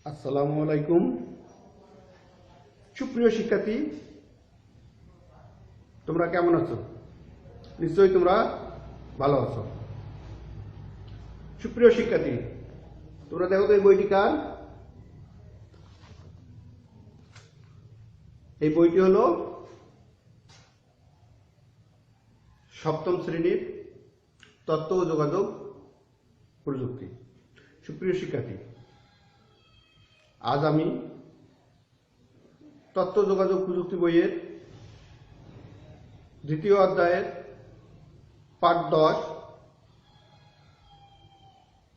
আসসালামু আলাইকুম। সুপ্রিয় শিক্ষার্থী, তোমরা কেমন আছো? নিশ্চয়ই তোমরা ভালো আছো। সুপ্রিয় শিক্ষার্থী, তোমরা দেখো তো এই বইটি কার? এই বইটি হলো সপ্তম শ্রেণীর তথ্য ও যোগাযোগ প্রযুক্তি। সুপ্রিয় শিক্ষার্থী, আজ আমি তথ্য যোগাযোগ প্রযুক্তি বইয়ের দ্বিতীয় অধ্যায়ের পাঠ 10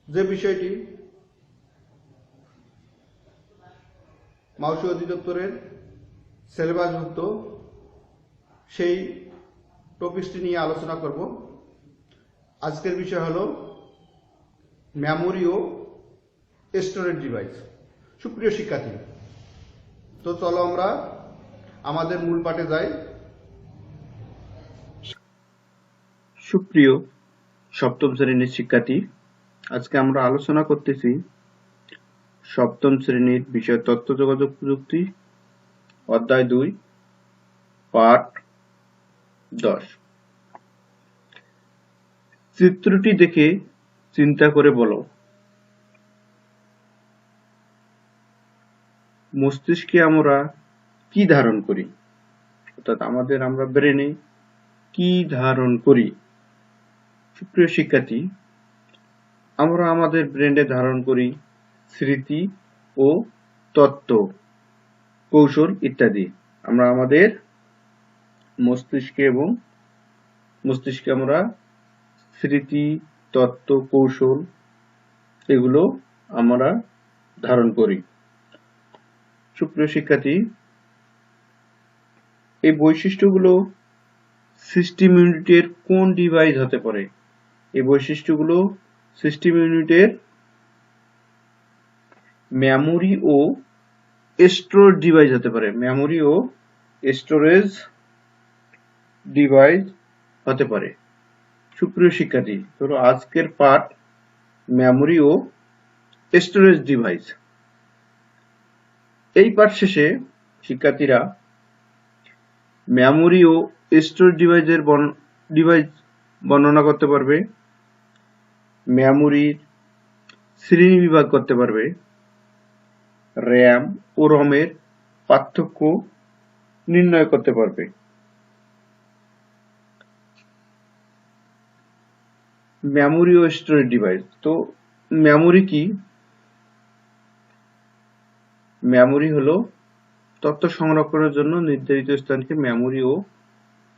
যে বিষয়টি মাউসী অধিদপ্তরের সিলেবাসভুক্ত সেই টপিকটি নিয়ে আলোচনা করব। আজকের বিষয় হলো মেমোরি ও স্টোরেজ ডিভাইস। সুপ্রিয় শিক্ষার্থী, তো চলো আমরা আমাদের মূল পাঠে যাই। সুপ্রিয় সপ্তম শ্রেণীর শিক্ষার্থী, আজকে আমরা আলোচনা করতেছি সপ্তম শ্রেণীর বিষয় তথ্য যোগাযোগ প্রযুক্তি, অধ্যায় 2, পাঠ 10। চিত্রটি দেখে চিন্তা করে বলো, মস্তিষ্কে আমরা কি ধারণ করি? অর্থাৎ আমরা ব্রেনে কি ধারণ করি? সুপ্রিয় শিক্ষার্থী, আমরা আমাদের ব্রেনে ধারণ করি স্মৃতি ও তথ্য, কৌশল ইত্যাদি। আমরা আমাদের মস্তিষ্কে আমরা স্মৃতি, তথ্য, কৌশল এগুলো আমরা ধারণ করি। সুপ্রিয় শিক্ষার্থী, এই বৈশিষ্ট্যগুলো সিস্টেম ইউনিটের কোন ডিভাইস হতে পারে? এই বৈশিষ্ট্যগুলো সিস্টেম ইউনিটের মেমোরি ও স্টোরেজ ডিভাইস হতে পারে। মেমোরি ও স্টোরেজ ডিভাইস হতে পারে। সুপ্রিয় শিক্ষার্থী, ধরো আজকের পাঠ মেমোরি ও স্টোরেজ ডিভাইস। এই পাঠ শেষে শিক্ষার্থীরা মেমোরি ও স্টোরেজ ডিভাইস বর্ণনা করতে পারবে, মেমোরির শ্রেণী বিভাগ করতে পারবে, র্যাম ও রমের পার্থক্য নির্ণয় করতে পারবে। মেমোরি ও স্টোরেজ ডিভাইস। তো মেমোরি কি? মেমোরি হলো তথ্য সংরক্ষণের জন্য নির্ধারিত স্থানকে মেমোরি ও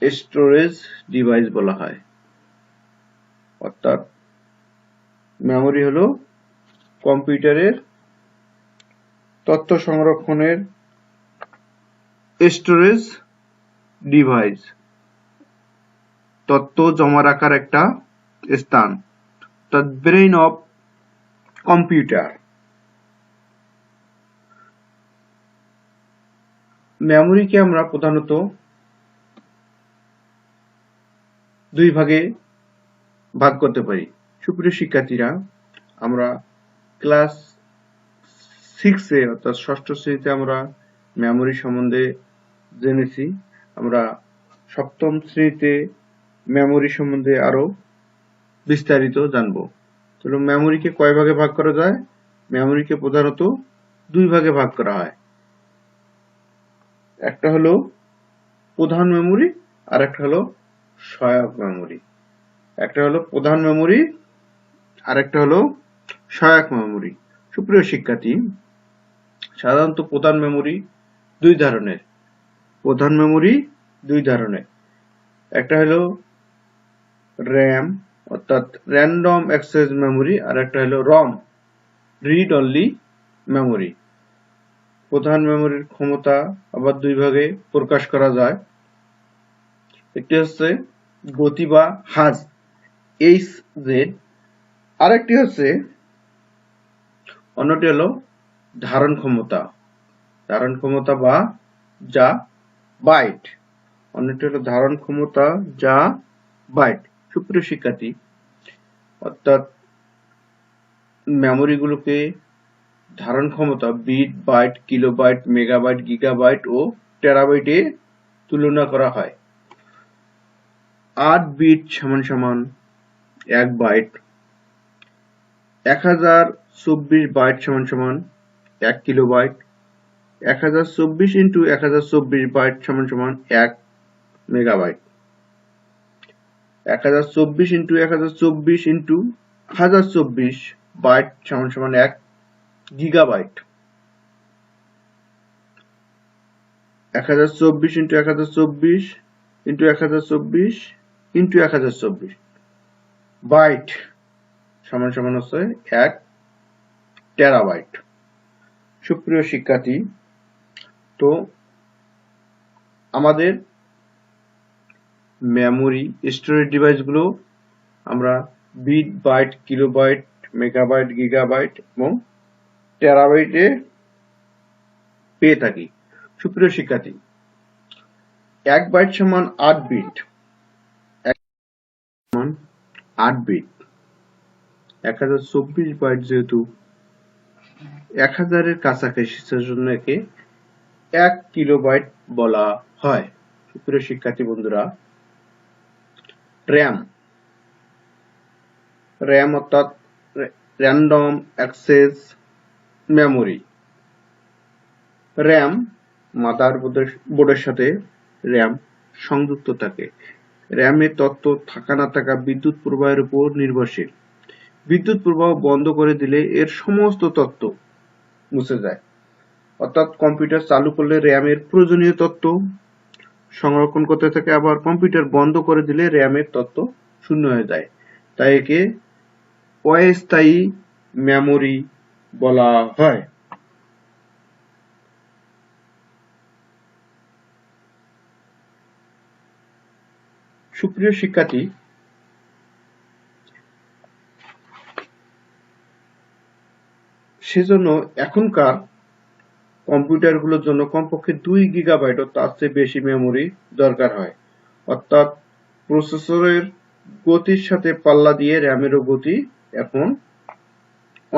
স্টোরেজ ডিভাইস বলা হয়। অর্থাৎ মেমোরি হলো কম্পিউটারের তথ্য সংরক্ষণের স্টোরেজ ডিভাইস, তথ্য জমা রাখার একটা স্থান, অর্থাৎ ব্রেইন অফ কম্পিউটার। মেমোরিকে আমরা প্রধানত দুই ভাগে ভাগ করতে পারি। সুপ্রিয় শিক্ষার্থীরা, আমরা ক্লাস 6-এ অর্থাৎ ষষ্ঠ শ্রেণীতে আমরা মেমোরি সম্বন্ধে জেনেছি। আমরা সপ্তম শ্রেণীতে মেমোরি সম্বন্ধে আরো বিস্তারিত জানবো। তাহলে মেমোরিকে কয় ভাগে ভাগ করা যায়? মেমোরিকে প্রধানত দুই ভাগে ভাগ করা হয়। একটা হলো প্রধান মেমোরি আর একটা হলো সহায়ক মেমোরি। একটা হলো প্রধান মেমোরি আর একটা হলো সহায়ক মেমোরি। সুপ্রিয় শিক্ষার্থী, সাধারণত প্রধান মেমোরি দুই ধরনের। প্রধান মেমোরি দুই ধরনের। একটা হলো র্যাম অর্থাৎ র্যান্ডম অ্যাক্সেস মেমোরি আর একটা হলো রম, রিড অনলি মেমোরি। প্রধান মেমোরির ক্ষমতা আবার দুই ভাগে প্রকাশ করা যায়। একটি হচ্ছে গতি বা হাজ, HZ, আরেকটি হচ্ছে অন্যটি হলো ধারণ ক্ষমতা বা যা বাইট। অন্যটি হলো ধারণ ক্ষমতা যা বাইট। সুপ্রিয় শিক্ষার্থী, অর্থাৎ মেমোরিগুলোকে ধারণ ক্ষমতা bit, byte, kilobyte, megabyte, gigabyte ও টেরাবাইটে তুলনা করা হয়। 8 বিট সমান সমান 1 বাইট, 1024 বাইট সমান সমান 1 কিলোবাইট, 1024 ইন্টু 1024 বাইট সমান সমান 1 মেগাবাইট, 1024 ইন্টু 1024 ইন্টু 1024 বাইট সমান সমান 1 gigabyte, 1024 into 1024 into 1024 into 1024 byte সমান সমান হচ্ছে 1 টেরাবাইট। সুপ্রিয় শিক্ষার্থী, তো আমাদের মেমোরি স্টোরেজ ডিভাইসগুলো আমরা bit, byte, kilobyte, megabyte, gigabyte এবং টেরাবাইটে পেয়ে থাকি। সুপ্রিয় শিক্ষার্থী, 1 বাইট সমান 8 বিট, 8 বিট, 1024 বাইট যেহেতু 1000 এর কাছাকাছি, সেজন্য একে 1 কিলোবাইট বলা হয়। সুপ্রিয় শিক্ষার্থী বন্ধুরা, র্যাম অর্থাৎ র্যান্ডম অ্যাক্সেস মেমোরি। র্যাম মাদারবোর্ডের সাথে র্যাম সংযুক্ত থাকে। র্যামের তথ্য থাকা না থাকা বিদ্যুৎ প্রবাহের উপর নির্ভরশীল। বিদ্যুৎ প্রবাহ বন্ধ করে দিলে এর সমস্ত তথ্য মুছে যায়। অর্থাৎ কম্পিউটার চালু করলে র্যামের প্রয়োজনীয় তথ্য সংরক্ষণ করতে থাকে, আবার কম্পিউটার বন্ধ করে দিলে র্যামের তথ্য শূন্য হয়ে যায়। তাই একে অস্থায়ী মেমোরি বলা হয়। সুপ্রিয় শিক্ষার্থী, সেজন্য এখনকার কম্পিউটারগুলোর জন্য কমপক্ষে 2 গিগাবাইট ও তার চেয়ে বেশি মেমোরি দরকার হয়। অর্থাৎ প্রসেসরের গতির সাথে পাল্লা দিয়ে র্যামেরও গতি এখন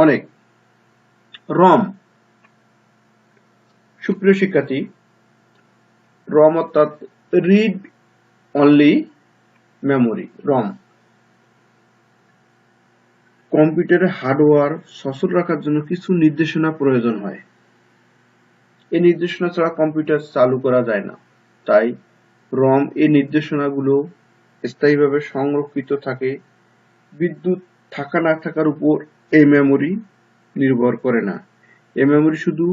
অনেক। রম। সুপ্রিয় শিক্ষার্থী, রম অর্থাৎ রিড অনলি মেমোরি। রম কম্পিউটারের হার্ডওয়্যার সচল রাখার জন্য কিছু নির্দেশনা প্রয়োজন হয়। এই নির্দেশনা ছাড়া কম্পিউটার চালু করা যায় না। তাই রম এই নির্দেশনাগুলো স্থায়ীভাবে সংরক্ষিত থাকে। বিদ্যুৎ থাকা না থাকার উপর এই মেমোরি নির্ভর করে না। এই মেমোরি শুধু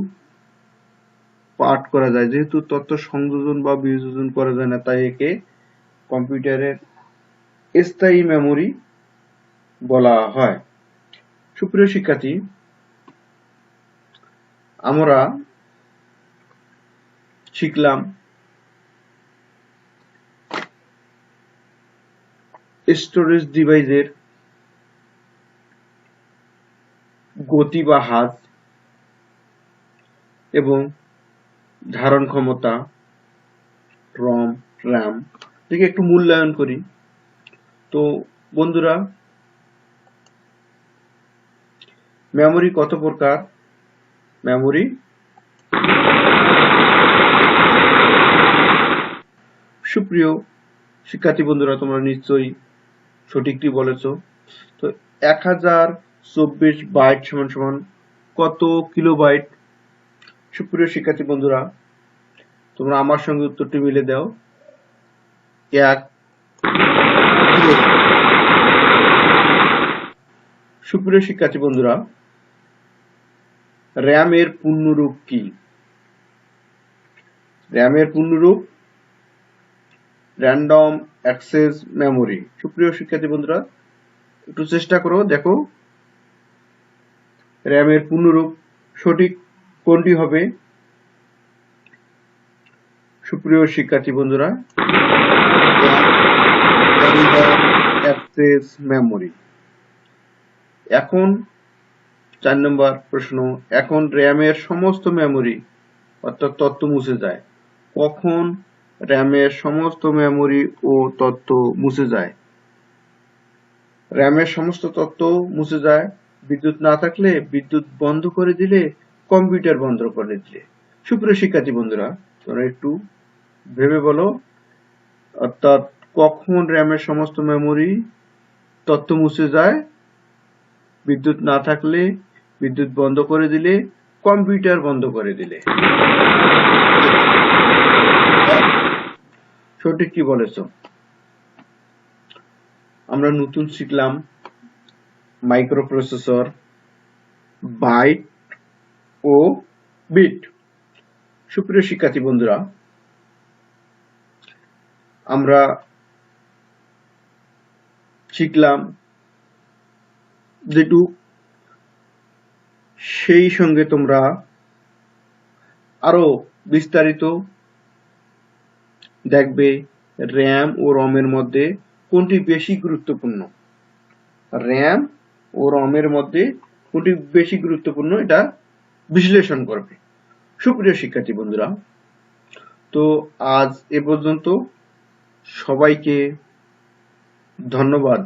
পাঠ করা যায়, যেহেতু তথ্য সংযোজন বা বিয়োজন করা যায় না, তাই একে কম্পিউটারের স্থায়ী মেমোরি বলা হয়। সুপ্রিয় শিক্ষার্থী, আমরা শিখলাম স্টোরেজ ডিভাইসের গতি বা হার এবং ধারণ ক্ষমতা, রম, র্যাম থেকে একটু মূল্যায়ন করি। তো বন্ধুরা, মেমোরি কত প্রকার? মেমোরি সুপ্রিয় শিক্ষার্থী বন্ধুরা, তোমরা নিশ্চয়ই সঠিকটি বলেছ। তো 1024 বাইট সমান সমান কত কিলোবাইট? সুপ্রিয় শিক্ষার্থী বন্ধুরা, তোমরা আমার সঙ্গে উত্তরটি মিলে দাও। 1 কিলো। সুপ্রিয় শিক্ষার্থী বন্ধুরা, র্যামের পূর্ণরূপ কি? র্যামের পূর্ণরূপ র্যান্ডম অ্যাক্সেস মেমোরি। সুপ্রিয় শিক্ষার্থী বন্ধুরা, একটু চেষ্টা করো, দেখো র্যামের পূর্ণরূপ সঠিক কোনটি হবে। সুপ্রিয় শিক্ষার্থী বন্ধুরা, অ্যাক্সেস মেমোরি। এখন 4 নম্বর প্রশ্ন, এখন র্যামের সমস্ত মেমোরি অর্থাৎ তথ্য মুছে যায়। কখন র্যামের সমস্ত মেমোরি ও তথ্য মুছে যায়? র্যামের সমস্ত তথ্য মুছে যায় বিদ্যুৎ না থাকলে বিদ্যুৎ বন্ধ করে দিলে, কম্পিউটার বন্ধ করে দিলে। সুপ্রিয় শিক্ষার্থী বন্ধুরা, তোমরা একটু ভেবে বলো, অর্থাৎ কখন র্যামের সমস্ত মেমোরি তথ্য মুছে যায়? বিদ্যুৎ না থাকলে, বিদ্যুৎ বন্ধ করে দিলে, কম্পিউটার বন্ধ করে দিলে। সঠিক কি বলেছ? আমরা নতুন শিখলাম মাইক্রোপ্রসেসর, বাইট ও বিট। সুপ্রিয় শিক্ষার্থী বন্ধুরা, আমরা শিখলাম যেটু, সেই সঙ্গে তোমরা আরো বিস্তারিত দেখবে র্যাম ও রমের মধ্যে কোনটি বেশি গুরুত্বপূর্ণ। র্যাম ও রমের মধ্যে কোনটি বেশি গুরুত্বপূর্ণ এটা বিশ্লেষণ করবে। সুপ্রিয় শিক্ষার্থী বন্ধুরা, তো আজ এ পর্যন্ত। সবাইকে ধন্যবাদ।